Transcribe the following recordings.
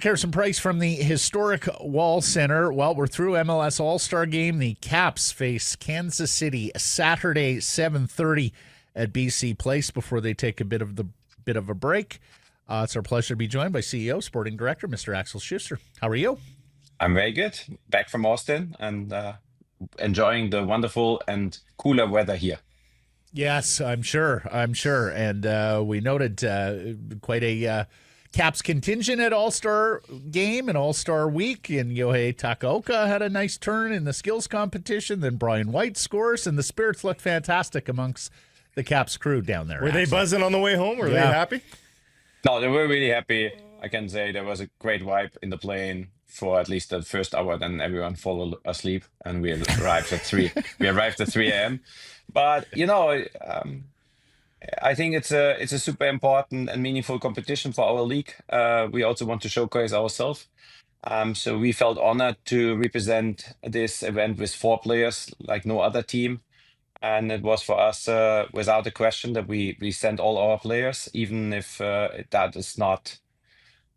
Harrison Price from the historic Wall Center. Well, we're through MLS All-Star Game. The Caps face Kansas City Saturday, 7:30 at BC Place before they take a bit of a break. It's our pleasure to be joined by CEO, Sporting Director, Mr. Axel Schuster. How are you? I'm very good. Back from Austin and enjoying the wonderful and cooler weather here. Yes, I'm sure. And we noted quite a Caps contingent at All-Star Game and All-Star Week. And Yohei Takaoka had a nice turn in the skills competition. Then Brian White scores, and the spirits looked fantastic amongst the Caps crew down there. Were they buzzing on the way home? Were they happy? No, they were really happy. I can say there was a great vibe in the plane for at least the first hour. Then everyone fell asleep, and we arrived at 3. We arrived at 3 a.m. But I think it's a super important and meaningful competition for our league. We also want to showcase ourselves. So we felt honored to represent this event with 4 players like no other team. And it was for us without a question that we sent all our players, even if that is not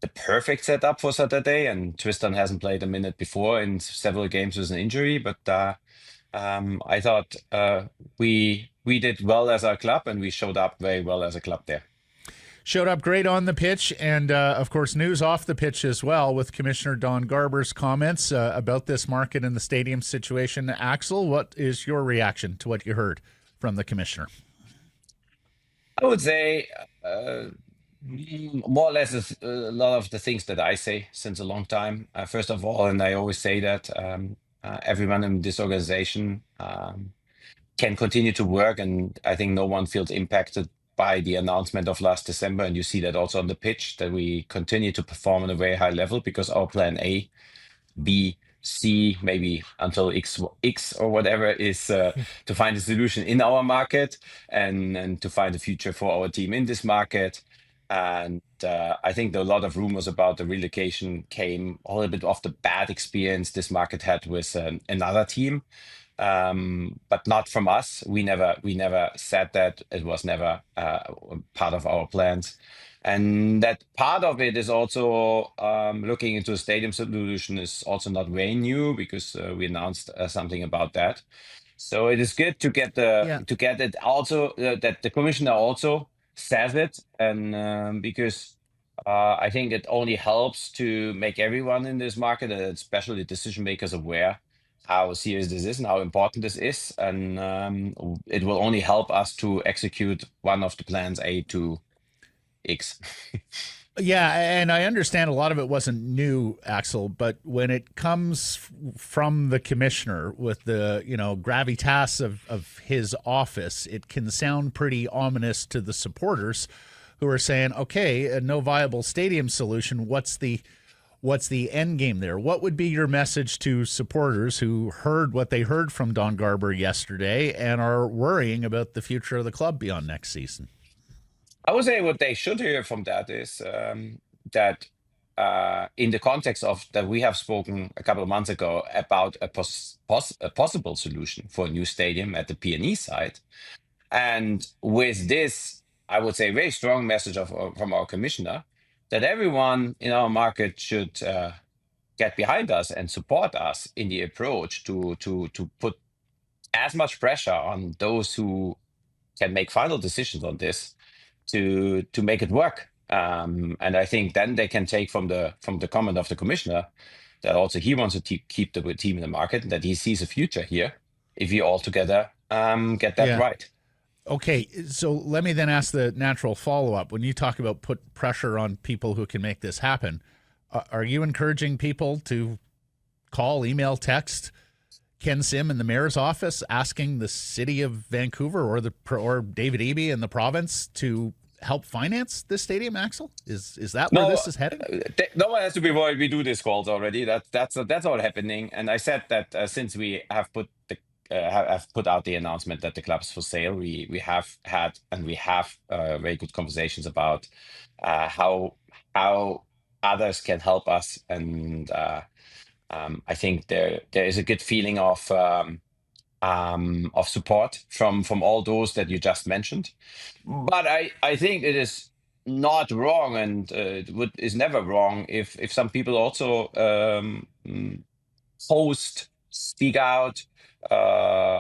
the perfect setup for Saturday. And Tristan hasn't played a minute before in several games with an injury. But I thought we did well as a club, and we showed up very well as a club there. Showed up great on the pitch, and of course news off the pitch as well with Commissioner Don Garber's comments about this market and the stadium situation. Axel, what is your reaction to what you heard from the Commissioner? I would say more or less a lot of the things that I say since a long time. First of all, and I always say that everyone in this organization can continue to work, and I think no one feels impacted by the announcement of last December. And you see that also on the pitch, that we continue to perform on a very high level, because our plan A, B, C, maybe until X or whatever is to find a solution in our market and to find a future for our team in this market. And I think a lot of rumors about the relocation came a little bit off the bad experience this market had with another team, but not from us. We never said that. It was never part of our plans. And that part of it is also looking into a stadium solution is also not very new, because we announced something about that. So it is good to get to get it also that the commissioner also says it, and because I think it only helps to make everyone in this market, and especially decision makers, aware how serious this is and how important this is, and it will only help us to execute one of the plans A to X. Yeah, and I understand a lot of it wasn't new, Axel, but when it comes from the commissioner with the, gravitas of his office, it can sound pretty ominous to the supporters who are saying, okay, no viable stadium solution. What's the end game there? What would be your message to supporters who heard what they heard from Don Garber yesterday and are worrying about the future of the club beyond next season? I would say what they should hear from that is that in the context of that, we have spoken a couple of months ago about a possible solution for a new stadium at the P&E site. And with this, I would say, very strong message from our commissioner that everyone in our market should get behind us and support us in the approach to put as much pressure on those who can make final decisions on this to make it work. And I think then they can take from the comment of the commissioner that also he wants to keep the team in the market, and that he sees a future here if we all together get that right. Okay, so let me then ask the natural follow-up. When you talk about put pressure on people who can make this happen, are you encouraging people to call, email, text Ken Sim in the mayor's office asking the city of Vancouver or David Eby in the province to help finance this stadium, Axel? Is that where this is heading? No one has to be worried. We do these calls already. That's all happening. And I said that since we have put out the announcement that the club is for sale, we have had and we have very good conversations about how others can help us, and I think there is a good feeling of support from all those that you just mentioned. But I think it is not wrong, and is never wrong if some people also post, speak out. Uh,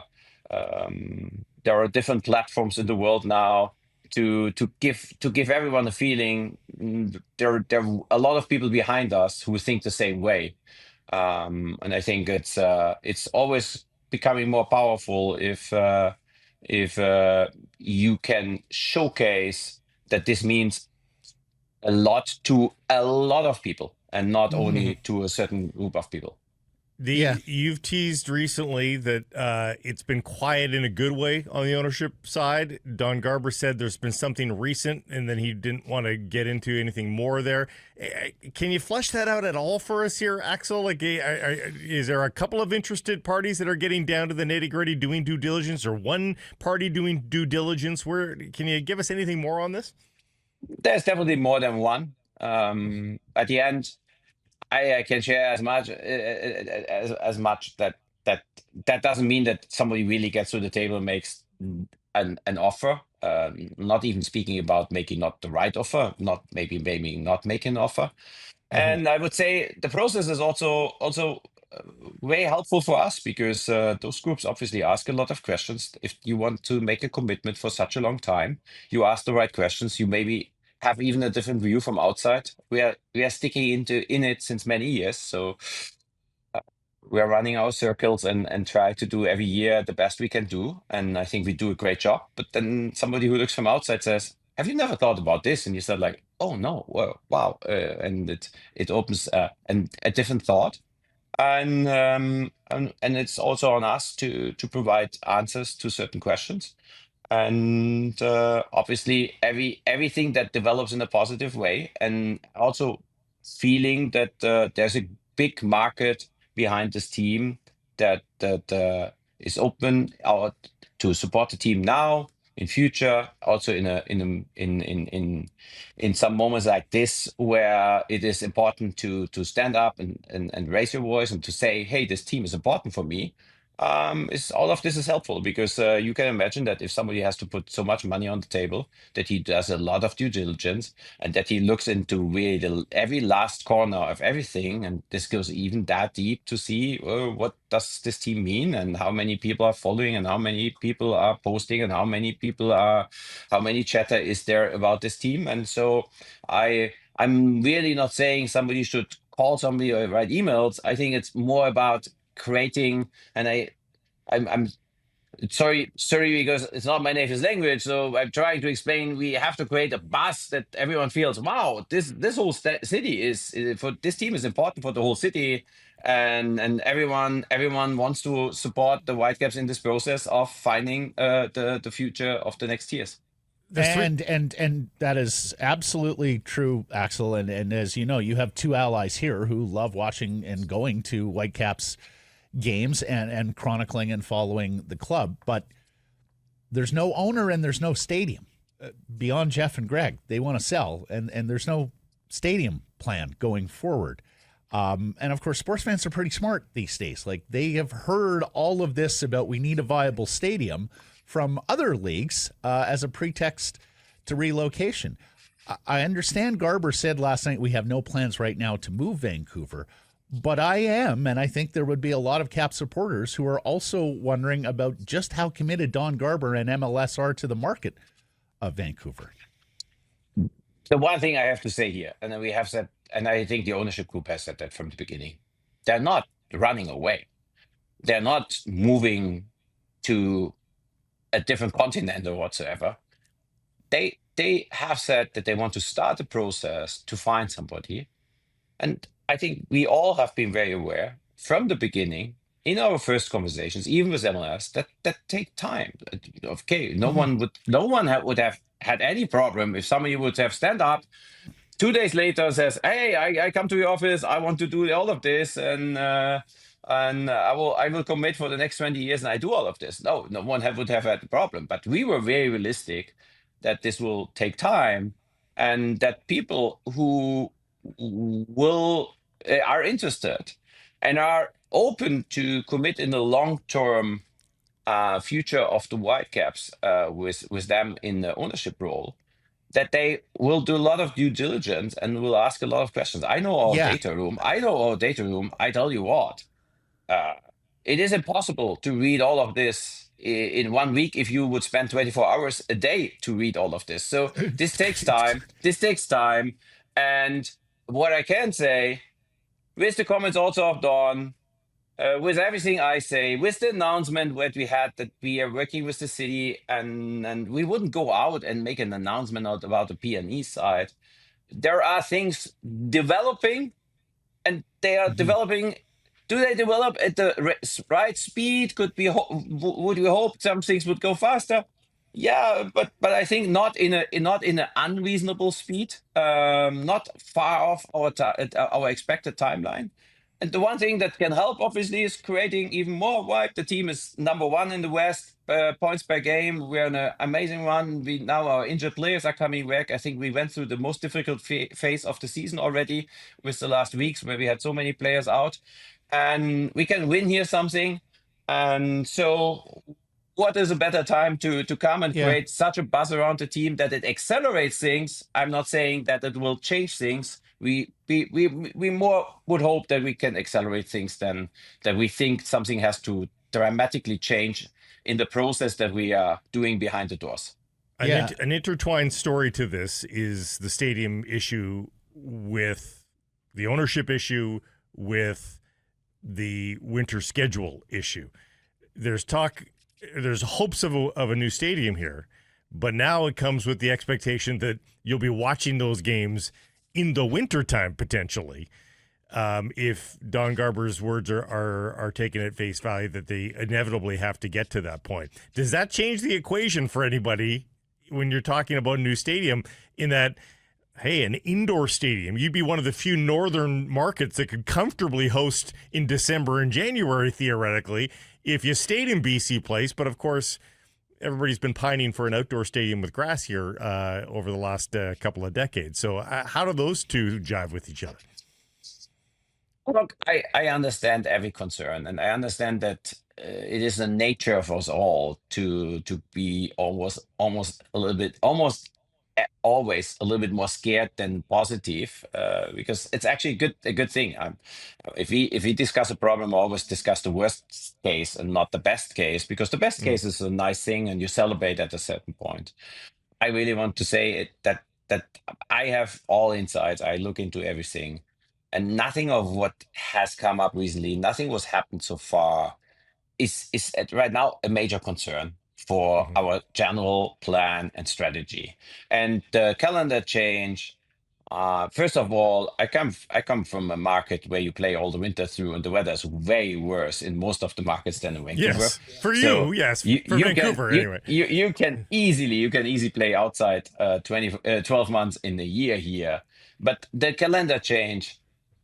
there are different platforms in the world now to give everyone a feeling. There are a lot of people behind us who think the same way, and I think it's always becoming more powerful if you can showcase that this means a lot to a lot of people and not only to a certain group of people. You've teased recently that it's been quiet in a good way on the ownership side. Don Garber said there's been something recent, and then he didn't want to get into anything more there. Can you flesh that out at all for us here, Axel? Like, is there a couple of interested parties that are getting down to the nitty-gritty, doing due diligence, or one party doing due diligence? Where can you give us anything more on this? There's definitely more than one. At the end, I can share as much that doesn't mean that somebody really gets to the table and makes an offer. Not even speaking about making not the right offer, not maybe not making an offer. And I would say the process is also very helpful for us because those groups obviously ask a lot of questions. If you want to make a commitment for such a long time, you ask the right questions. You maybe have even a different view from outside. We are sticking in it since many years, so we are running our circles and try to do every year the best we can do. And I think we do a great job. But then somebody who looks from outside says, "Have you never thought about this?" And you said like, "Oh no, wow," and it opens a different thought. And it's also on us to provide answers to certain questions. And obviously everything that develops in a positive way, and also feeling that there's a big market behind this team that is open out to support the team now, in future, also in some moments like this where it is important to stand up and raise your voice and to say, hey, this team is important for me. Is all of this is helpful because you can imagine that if somebody has to put so much money on the table, that he does a lot of due diligence and that he looks into really every last corner of everything, and this goes even that deep to see what does this team mean and how many people are following and how many people are posting and how many chatter is there about this team. And so I'm really not saying somebody should call somebody or write emails. I think it's more about creating, and I'm sorry because it's not my native language, so I'm trying to explain. We have to create a buzz that everyone feels, wow, this whole city is for this team is important for the whole city, and everyone wants to support the Whitecaps in this process of finding the future of the next years. And that is absolutely true, Axel. And as you know, you have two allies here who love watching and going to Whitecaps games and chronicling and following the club. But there's no owner and there's no stadium. Beyond Jeff and Greg, they want to sell, and there's no stadium plan going forward. And of course, sports fans are pretty smart these days. Like, they have heard all of this about we need a viable stadium from other leagues as a pretext to relocation. I understand Garber said last night we have no plans right now to move Vancouver, but I am, and I think there would be a lot of Cap supporters who are also wondering about just how committed Don Garber and MLS are to the market of Vancouver. The one thing I have to say here, and then we have said, and I think the ownership group has said that from the beginning, they're not running away. They're not moving to a different continent or whatsoever. They have said that they want to start a process to find somebody. And I think we all have been very aware from the beginning in our first conversations, even with MLS, that take time. Okay, no one would have had any problem if somebody would have stand up 2 days later says, "Hey, I come to your office. I want to do all of this, and I will commit for the next 20 years, and I do all of this." No one would have had a problem. But we were very realistic that this will take time, and that people who are interested and are open to commit in the long-term future of the Whitecaps with them in the ownership role, that they will do a lot of due diligence and will ask a lot of questions. I know our Yeah. data room. I tell you what, uh, it is impossible to read all of this in 1 week if you would spend 24 hours a day to read all of this. So this takes time. This takes time. And what I can say, with the comments also of Dawn, with everything I say, with the announcement that we had that we are working with the city, and we wouldn't go out and make an announcement out about the P&E side. There are things developing, and they are developing. Do they develop at the right speed? Would we hope some things would go faster? Yeah, but I think not in an unreasonable speed. Not far off our expected timeline. And the one thing that can help, obviously, is creating even more vibe. The team is number one in the West, points per game. We're on an amazing run. Now our injured players are coming back. I think we went through the most difficult phase of the season already with the last weeks where we had so many players out. And we can win here something. And so what is a better time to come and create such a buzz around the team that it accelerates things? I'm not saying that it will change things. We more would hope that we can accelerate things than that we think something has to dramatically change in the process that we are doing behind the doors. An intertwined story to this is the stadium issue with the ownership issue with the winter schedule issue. There's hopes of a new stadium here, but now it comes with the expectation that you'll be watching those games in the wintertime potentially, if Don Garber's words are taken at face value, that they inevitably have to get to that point. Does that change the equation for anybody when you're talking about a new stadium, in that, hey, an indoor stadium, you'd be one of the few northern markets that could comfortably host in December and January, theoretically, if you stayed in BC Place. But of course, everybody's been pining for an outdoor stadium with grass here over the last couple of decades. So how do those two jive with each other? Look, I understand every concern, and I understand that it is the nature of us all to be almost a little bit, always a little bit more scared than positive, because it's actually a good thing. If we discuss a problem, I always discuss the worst case and not the best case, because the best case is a nice thing and you celebrate at a certain point. I really want to say that I have all insights. I look into everything, and nothing of what has come up recently, nothing was happened so far, is right now a major concern for our general plan and strategy. And the calendar change. First of all, I come from a market where you play all the winter through, and the weather is way worse in most of the markets than in Vancouver. Yes, for So you, yes, for Vancouver, anyway. You can easily play outside 12 months in a year here. But the calendar change,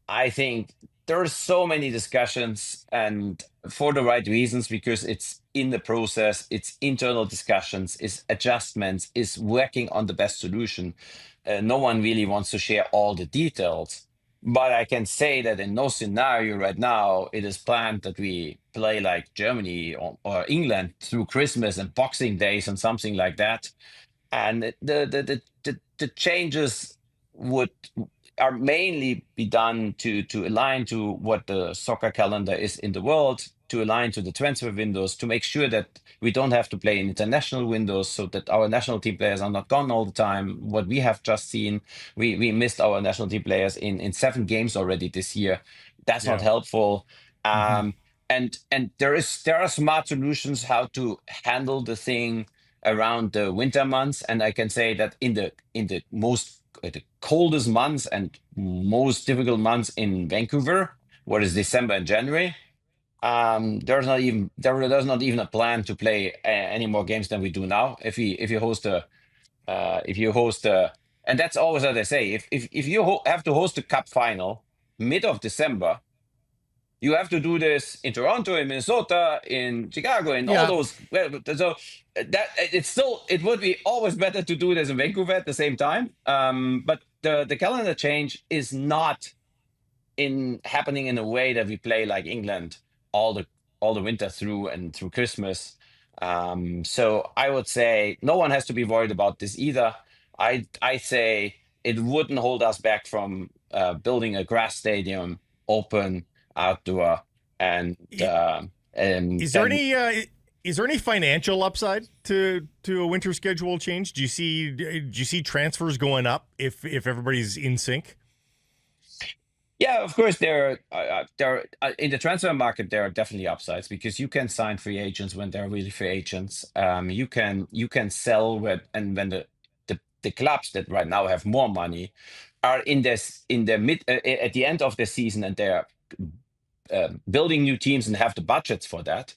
I think there are so many discussions, and for the right reasons, because it's in the process, it's internal discussions, it's adjustments, it's working on the best solution. No one really wants to share all the details, but I can say that in no scenario right now it is planned that we play like Germany or England through Christmas and Boxing Days and something like that. And the changes are mainly be done to align to what the soccer calendar is in the world, to align to the transfer windows, to make sure that we don't have to play in international windows, so that our national team players are not gone all the time. What we have just seen, we missed our national team players in 7 games already this year. That's not helpful. And there are smart solutions how to handle the thing around the winter months. And I can say that in the the coldest months and most difficult months in Vancouver, what is December and January, there's not even a plan to play any more games than we do now. If you host and that's always what they say. If you have to host a cup final mid of December, you have to do this in Toronto, in Minnesota, in Chicago, in all those. So that it would be always better to do this in Vancouver at the same time. But the calendar change is not happening in a way that we play like England all the winter through and through Christmas. So I would say no one has to be worried about this either. I say it wouldn't hold us back from building a grass stadium, open, outdoor, and I- Is there then any financial upside to a winter schedule change? Do you see transfers going up if everybody's in sync? yeah, of course there in the transfer market there are definitely upsides because you can sign free agents when they're really free agents. You can sell when the clubs that right now have more money are in the mid at the end of the season and they're building new teams and have the budgets for that.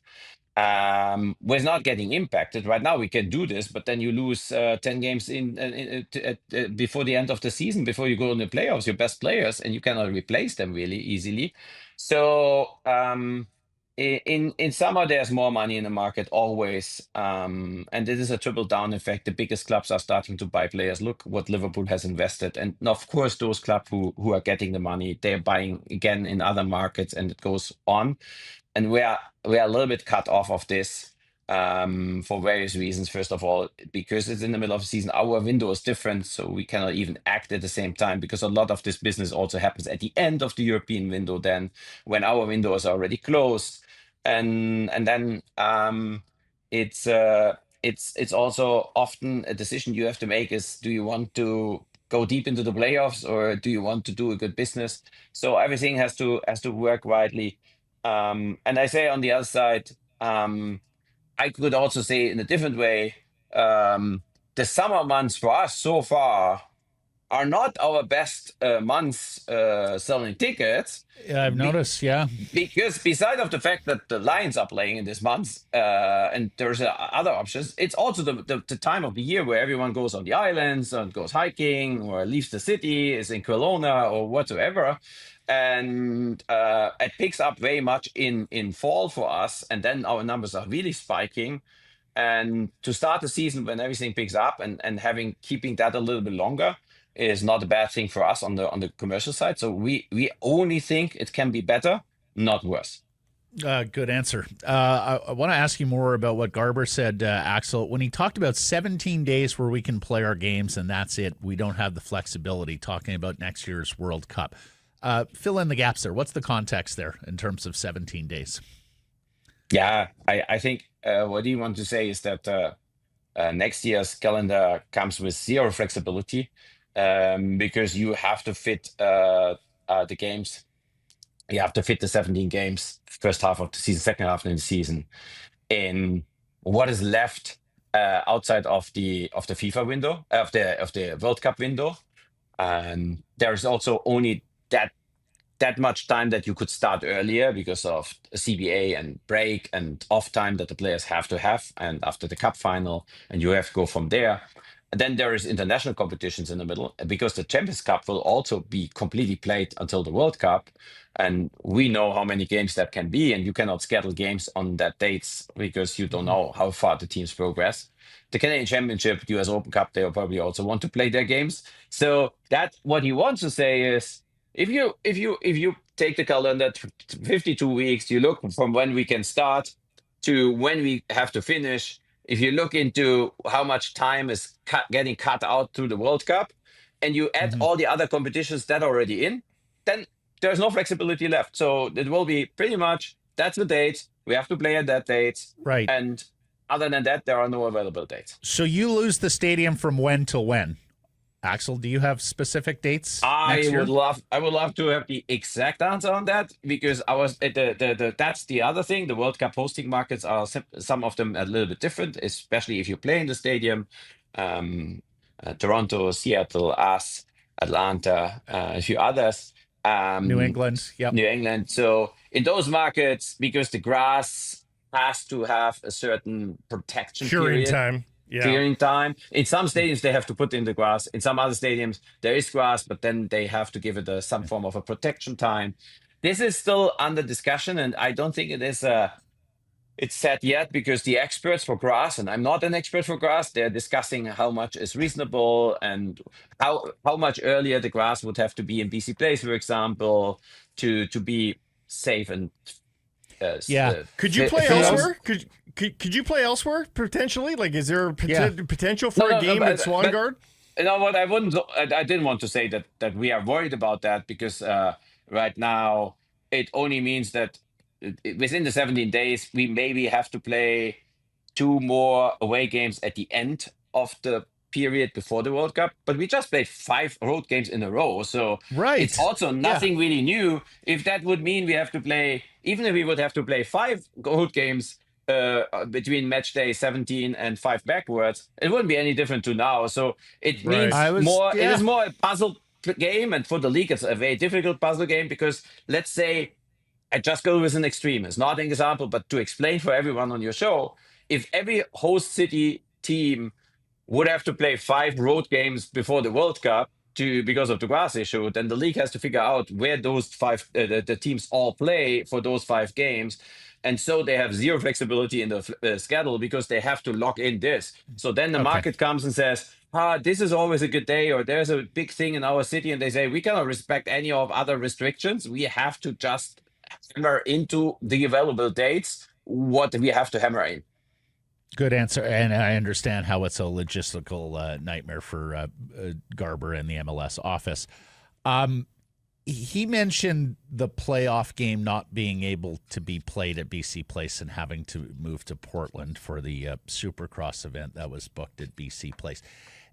Was not getting impacted. Right now we can do this, but then you lose 10 games before the end of the season, before you go in the playoffs, your best players, and you cannot replace them really easily. So in summer there's more money in the market always, and this is a triple down effect. The biggest clubs are starting to buy players. Look what Liverpool has invested, and of course those clubs who are getting the money, they're buying again in other markets, and it goes on. And we are a little bit cut off of this for various reasons. First of all, because it's in the middle of the season, our window is different, so we cannot even act at the same time because a lot of this business also happens at the end of the European window. Then, when our window is already closed, and then it's also often a decision you have to make: is do you want to go deep into the playoffs or do you want to do a good business? So everything has to work widely. And I say on the other side, I could also say in a different way, the summer months for us so far are not our best months selling tickets. Yeah, I've noticed. Yeah. Because beside of the fact that the Lions are playing in this month, and there's other options, it's also the time of the year where everyone goes on the islands and goes hiking or leaves the city, is in Kelowna or whatsoever. And it picks up very much in fall for us. And then our numbers are really spiking. And to start the season when everything picks up and keeping that a little bit longer is not a bad thing for us on the commercial side. So we only think it can be better, not worse. Good answer. I want to ask you more about what Garber said, Axel, when he talked about 17 days where we can play our games and that's it. We don't have the flexibility, talking about next year's World Cup. Fill in the gaps there. What's the context there in terms of 17 days? Yeah, I think what you want to say is that next year's calendar comes with zero flexibility because you have to fit the games. You have to fit the 17 games, first half of the season, second half of the season, in what is left outside of the FIFA window, of the World Cup window. There's also only that much time that you could start earlier because of CBA and break and off time that the players have to have, and after the cup final, and you have to go from there. And then there is international competitions in the middle because the Champions Cup will also be completely played until the World Cup. And we know how many games that can be, and you cannot schedule games on that dates because you don't know how far the teams progress. The Canadian Championship, US Open Cup, they will probably also want to play their games. So that what he wants to say is, if you take the calendar 52 weeks, you look from when we can start to when we have to finish. If you look into how much time is getting cut out through the World Cup, and you add all the other competitions that are already in, then there's no flexibility left. So it will be pretty much that's the date. We have to play at that date. Right. And other than that, there are no available dates. So you lose the stadium from when till when? Axel, do you have specific dates? I would love to have the exact answer on that because I was that's the other thing. The World Cup hosting markets are some of them a little bit different, especially if you play in the stadium. Toronto, Seattle, us, Atlanta, a few others. New England, yep. New England. So in those markets, because the grass has to have a certain protection Curing period. time. Yeah. Clearing time. In some stadiums, they have to put in the grass. In some other stadiums, there is grass, but then they have to give it some form of a protection time. This is still under discussion, and I don't think it's set yet because the experts for grass, and I'm not an expert for grass, they're discussing how much is reasonable and how much earlier the grass would have to be in BC Place, for example, to be safe and Could you play elsewhere? Could you play elsewhere potentially? Like, is there potential for a game at Swangard? You know what? I didn't want to say that we are worried about that because right now it only means that within the 17 days we maybe have to play two more away games at the end of the period before the World Cup. But we just played 5 road games in a row, so it's Right. also Yeah. nothing really new. If that would mean we have to play, even if we would have to play 5 road games between match day 17 and 5 backwards, it wouldn't be any different to now. So it Right. means I was. more. It is Yeah. more a puzzle game, and for the league, it's a very difficult puzzle game because let's say I just go with an extreme. It's not an example, but to explain for everyone on your show, if every host city team would have to play 5 road games before the World Cup because of the grass issue, then the league has to figure out where those the teams all play for those 5 games. And so they have zero flexibility in the schedule because they have to lock in this. So then the Okay. market comes and says, this is always a good day, or there's a big thing in our city, and they say, we cannot respect any of other restrictions. We have to just hammer into the available dates what we have to hammer in. Good answer, and I understand how it's a logistical nightmare for Garber and the MLS office. He mentioned the playoff game not being able to be played at BC Place and having to move to Portland for the Supercross event that was booked at BC Place.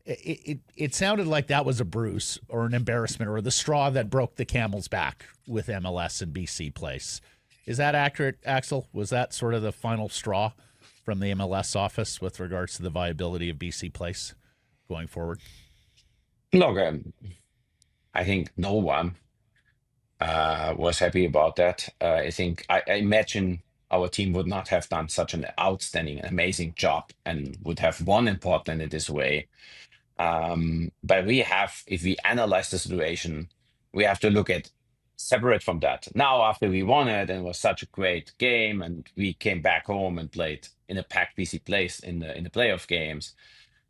It sounded like that was a bruise or an embarrassment or the straw that broke the camel's back with MLS and BC Place. Is that accurate, Axel? Was that sort of the final straw from the MLS office with regards to the viability of BC Place going forward? Look, I think no one was happy about that. I imagine our team would not have done such an outstanding, amazing job and would have won in Portland in this way. But if we analyze the situation, we have to look at separate from that. Now, after we won it and it was such a great game, and we came back home and played in a packed BC Place in the playoff games,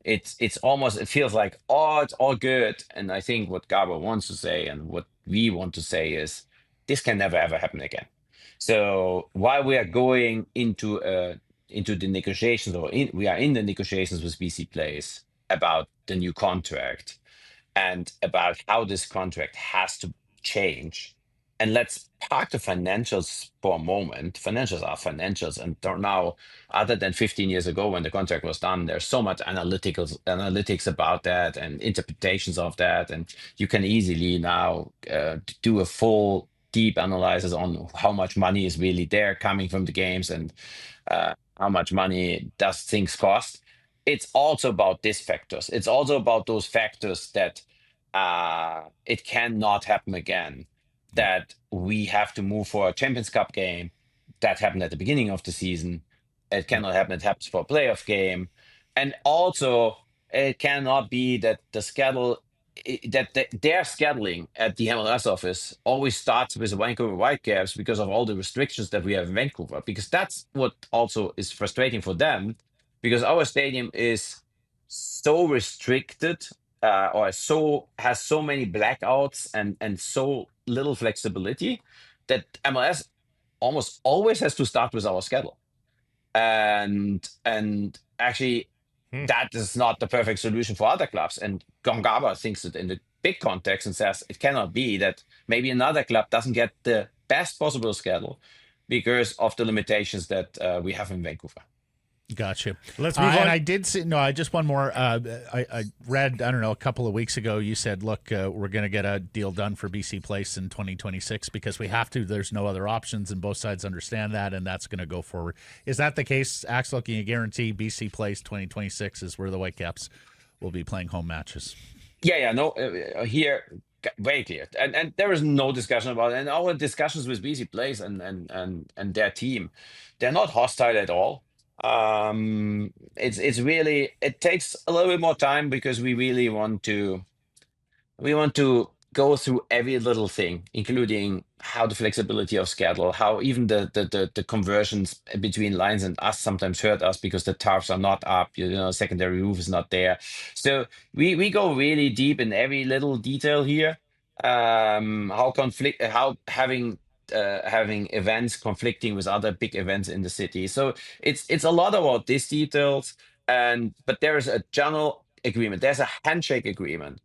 it's almost, it feels like, oh, it's all good. And I think what Gabo wants to say and what we want to say is this can never ever happen again. So while we are going into the negotiations, we are in the negotiations with BC Place about the new contract and about how this contract has to change. And let's park the financials for a moment. Financials are financials, and now, other than 15 years ago when the contract was done, there's so much analytics about that and interpretations of that, and you can easily now do a full deep analysis on how much money is really there coming from the games and how much money does things cost. It's also about these factors. It's also about those factors that it cannot happen again, that we have to move for a Champions Cup game that happened at the beginning of the season. It cannot happen. It happens for a playoff game. And also, it cannot be that the schedule, their scheduling at the MLS office always starts with the Vancouver Whitecaps because of all the restrictions that we have in Vancouver. Because that's what also is frustrating for them, because our stadium is so restricted or has so many blackouts and so little flexibility that MLS almost always has to start with our schedule. And actually that is not the perfect solution for other clubs. And Gongaba thinks it in the big context and says it cannot be that maybe another club doesn't get the best possible schedule because of the limitations that we have in Vancouver. Gotcha. Let's move on. And I did see, just one more. I read, I don't know, a couple of weeks ago, you said, look, we're going to get a deal done for BC Place in 2026 because we have to. There's no other options, and both sides understand that, and that's going to go forward. Is that the case, Axel? Can you guarantee BC Place 2026 is where the Whitecaps will be playing home matches? Yeah, no, here, very clear. And there is no discussion about it. And our discussions with BC Place and their team, they're not hostile at all. It's really, it takes a little bit more time because we really want to go through every little thing, including how the flexibility of schedule, how even the conversions between lines and us sometimes hurt us because the tarps are not up, secondary roof is not there. So we go really deep in every little detail here. How having events conflicting with other big events in the city. So it's a lot about these details, but there is a general agreement. There's a handshake agreement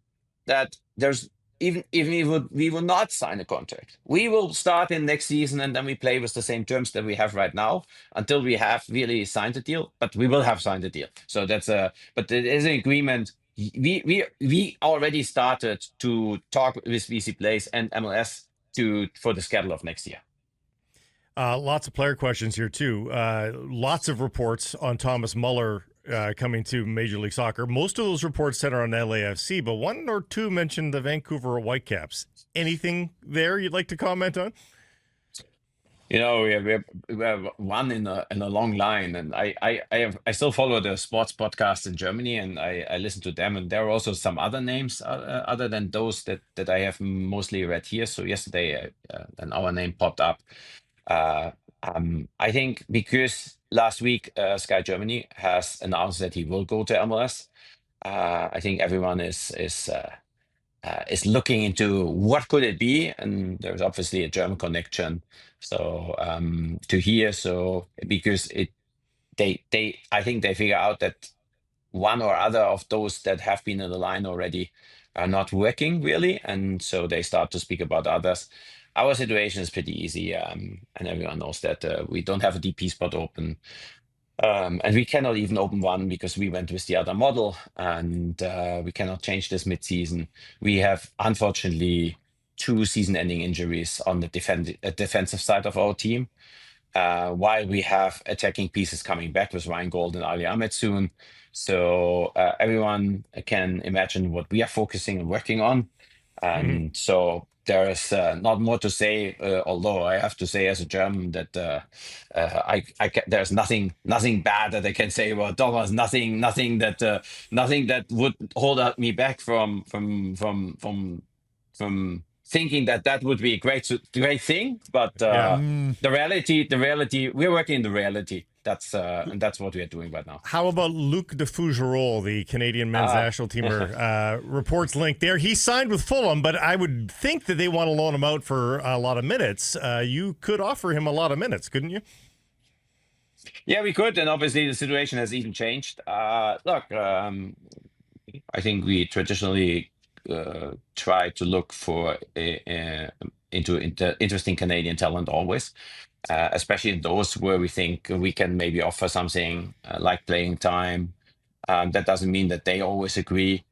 that there's even if we will not sign a contract, we will start in next season and then we play with the same terms that we have right now until we have really signed a deal. But we will have signed a deal. So but there is an agreement. We already started to talk with VC Plays and MLS for the schedule of next year. Lots of player questions here, too. Lots of reports on Thomas Müller coming to Major League Soccer. Most of those reports center on LAFC, but one or two mentioned the Vancouver Whitecaps. Anything there you'd like to comment on? We have one in a long line, and I still follow the sports podcast in Germany, and I listen to them, and there are also some other names other than those that I have mostly read here. So yesterday, then our name popped up. I think because last week Sky Germany has announced that he will go to MLS. I think everyone is looking into what could it be, and there's obviously a German connection. So to hear, because I think they figure out that one or other of those that have been in the line already are not working really, and so they start to speak about others. Our situation is pretty easy, and everyone knows that we don't have a DP spot open. And we cannot even open one because we went with the other model, and we cannot change this mid-season. We have, unfortunately, 2 season-ending injuries on the defensive side of our team, while we have attacking pieces coming back with Ryan Gauld and Ali Ahmed soon. So everyone can imagine what we are focusing and working on. And so there is not more to say, although I have to say as a German that there's nothing bad that I can say about Thomas. Nothing that would hold me back from thinking that would be a great thing. But the reality, we're working in the reality. And that's what we are doing right now. How about Luc de Fougerolles, the Canadian men's national teamer? Reports linked there. He signed with Fulham, but I would think that they want to loan him out for a lot of minutes. You could offer him a lot of minutes, couldn't you? Yeah, we could, and obviously the situation has even changed. Look, I think we traditionally try to look for into interesting Canadian talent always. Especially in those where we think we can maybe offer something like playing time. That doesn't mean that they always agree.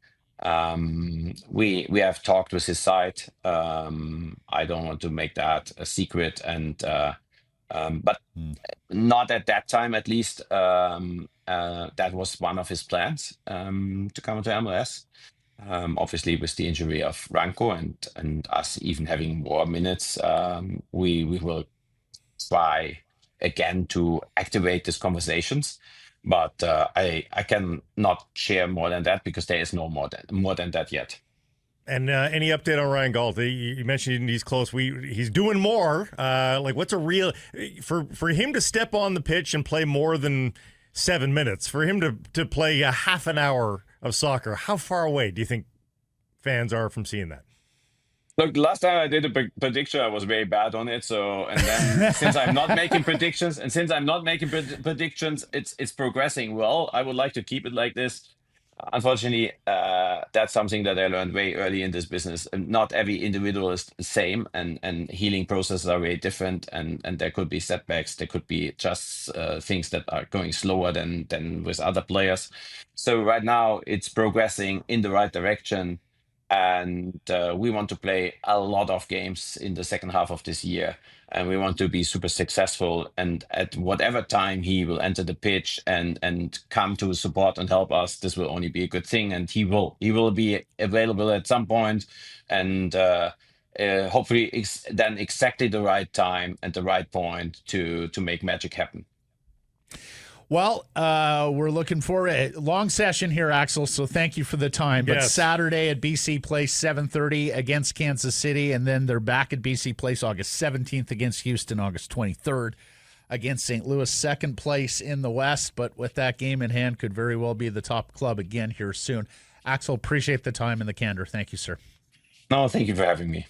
We have talked with his side. I don't want to make that a secret, but not at that time, at least. That was one of his plans to come to MLS. Obviously, with the injury of Ranko and us even having more minutes, we will try again to activate these conversations, but I can not share more than that because there is no more than that yet. And any update on Ryan Gauld? You mentioned he's close. He's doing more. What's a real for him to step on the pitch and play more than 7 minutes? For him to play a half an hour of soccer, how far away do you think fans are from seeing that? Look, last time I did a prediction, I was very bad on it. So, and then since I'm not making predictions, it's progressing well. I would like to keep it like this. Unfortunately, that's something that I learned very early in this business. And not every individual is the same, and healing processes are very different. And there could be setbacks. There could be just things that are going slower than with other players. So right now, it's progressing in the right direction. And we want to play a lot of games in the second half of this year, and we want to be super successful. And at whatever time he will enter the pitch and come to support and help us, this will only be a good thing. And he will be available at some point, and hopefully then exactly the right time and the right point to make magic happen. Well, we're looking for a long session here, Axel, so thank you for the time. But yes. Saturday at BC Place, 7:30 against Kansas City, and then they're back at BC Place August 17th against Houston, August 23rd against St. Louis, second place in the West, but with that game in hand, could very well be the top club again here soon. Axel, appreciate the time and the candor. Thank you, sir. No, thank you for having me.